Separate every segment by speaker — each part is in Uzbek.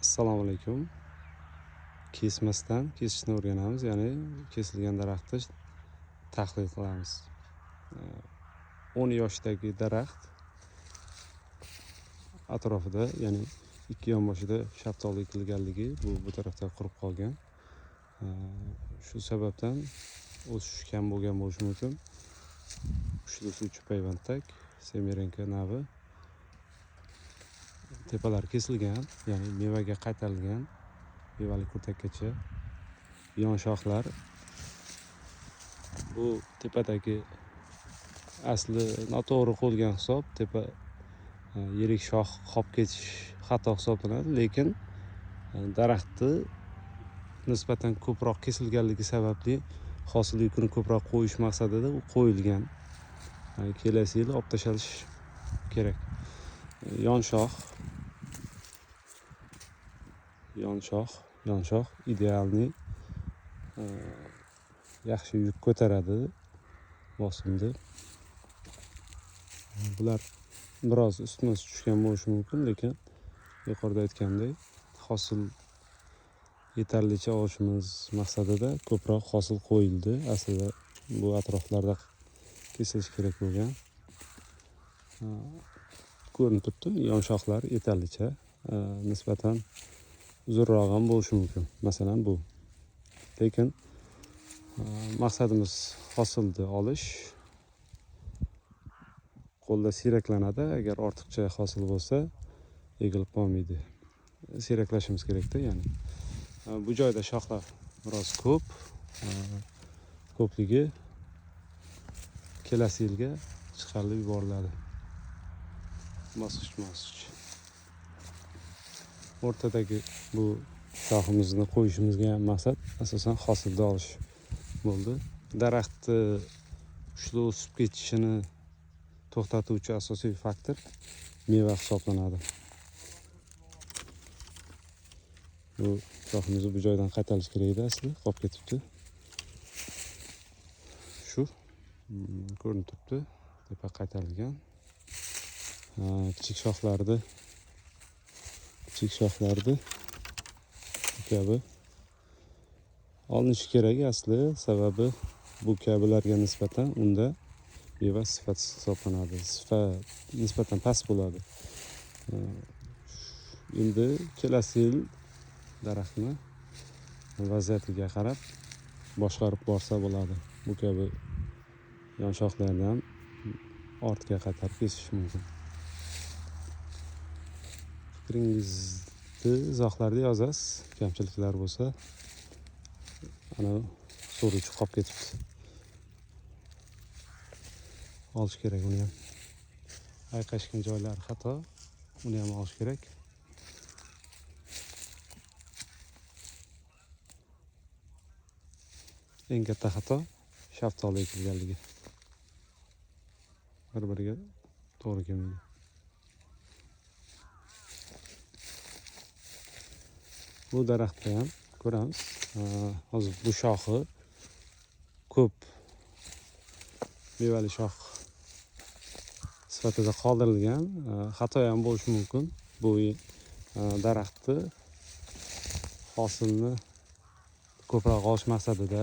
Speaker 1: Assalomu alaykum. Kesmasdan kesishni o'rganamiz, ya'ni kesilgan daraxtni tahlil qilamiz. 10 yoshdagi daraxt atrofida, ya'ni ikki yonboshida shaftoli ekilganligi bu tarafda qurib qolgan. Shu sababdan o'sish kam bo'lgan bo'lishi mumkin. Uchli suvchi payvanddak, Semerenka navi. Tepalar kesilgan, ya'ni mevaga qaytarilgan, mevali kurtakkacha. Yon shoxlar bu tepadagi asli noto'g'ri qo'yilgan hisob, tepa yirik shox qolib ketish xato hisoblanadi, lekin daraxtni nisbatan ko'proq kesilganligi sababli hosil yukini ko'proq qo'yish maqsadida u qo'yilgan. Kelasi yil olib tashlanish kerak. Yon shox idealniy, yaxshi yuk ko'taradi, bosimda. Bular biroz ustma tushgan bo'lishi mumkin, lekin yuqorida aytgandek hosil yetarlicha olishimiz maqsadida ko'proq hosil qo'yildi. Aslida bu atroflarda kesilish kerak bo'lgan. Ko'rinib turibdi, yon shoxlar yetarlicha, nisbatan uzunroq ham bo'lishi mumkin. Masalan bu. Lekin maqsadimiz hosilni olish. Qo'lda siyraklanadi, agar ortiqcha hosil bo'lsa egilib qolmaydi. Siyraklashimiz kerakda, ya'ni. Bu joyda shoxlar biroz ko'p. Ko'pligi kelasi yilga chiqarib yuboriladi. Bosqich. O'rtadagi bu shoximizni qo'yishimizga ham maqsad asosan hosilni olish bo'ldi. Daraxtni ushli o'sib ketishini to'xtatuvchi asosiy faktor meva hisoblanadi. Bu shoximizni bu joydan qaytarish kerak edi, asli qolib ketibdi. Shu ko'rinib turibdi, tepa qaytarilgan. Kichik shoxlarni bu kabi olinishi kerak asli, sababi bu kabilarga nisbatan unda meva sifatsiz hisoblanadi. Sifat nisbatan past bo'ladi. Endi kelasi yil daraxtni vaziyatiga qarab boshqarib borsa bo'ladi. Bu kabi yon shoxlarni ham ortga qaytarib kesish mumkin. Fikringizni izohlarda yozasiz. Kamchiliklar bo'lsa, ana so'ruvchi qolib ketibdi. Olish kerak uni ham. Ayqashgan joylari xato, uni ham olish kerak. Eng katta xato shaftoli ekilganligi. Bir-biriga to'g'ri kelmaydi. Bu daraxtda ham ko'ramiz. Hozir bu shoxi ko'p mevali shox sifatida qoldirilgan. Xato ham bo'lishi mumkin. Bu daraxtni hosilni ko'proq olish maqsadida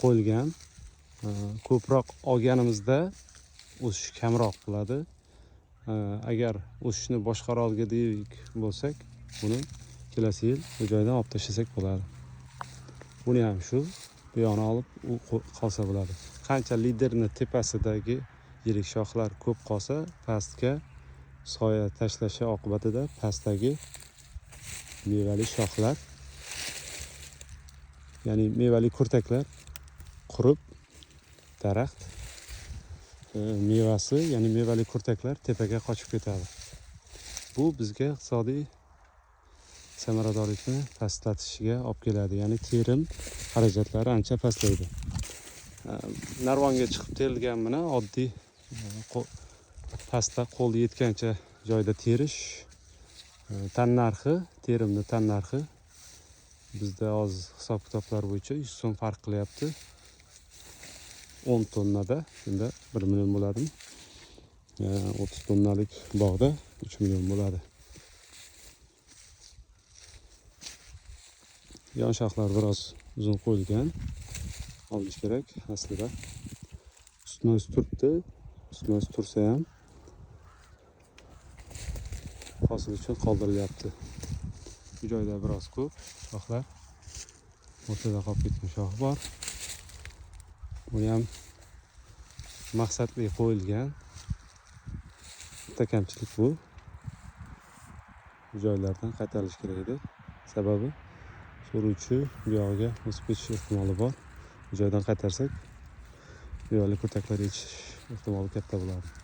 Speaker 1: qo'yilgan. Ko'proq olganimizda o'sish kamroq bo'ladi. Agar o'sishni boshqara olgandek bo'lsak, buni kelasi yil bu joydan olib tashlasak bo'ladi. Buni ham shu bu yoqni olib qolsa bo'ladi. Qancha liderni tepasidagi yirik shoxlar ko'p qolsa, pastga soya tashlashi oqibatida pastdagi mevali shoxlar, ya'ni mevali kurtaklar qurib, daraxt mevasi, ya'ni mevali kurtaklar tepaga qochib ketadi. Bu bizga iqtisodiy samaradorlikni pastlatishiga olib keladi, ya'ni terim xarajatlari ancha pastlaydi. Narvonga chiqib terilgan bilan oddiy pastda qo'l yetgancha joyda terish, terimni tan narxi bizda hozir hisob-kitoblar bo'yicha 100 so'm farq qilyapti. 10 tonnada, shunda 1 million bo'ladi. 30 tonnalik bog'da 3 million bo'ladi. yon shoxlar biroz uzun qo'yilgan olish kerak aslida. Ustma ust turibdi. Ustma ust tursa ham hosil uchun qoldirilyapti. Bu joyda biroz ko'p shoxlar. O'rtada qolib ketgan shox bor. Bu ham maqsadli qo'yilgan. Bitta kamchilik bu. Bu joylardan qaytarilish kerak edi. Sababi suruvchi bu yog'iga o'sib ketish ehtimoli bor. Bu joydan qaytarsak, bu yoqli kurtaklar yechish ehtimoli katta bo'ladi.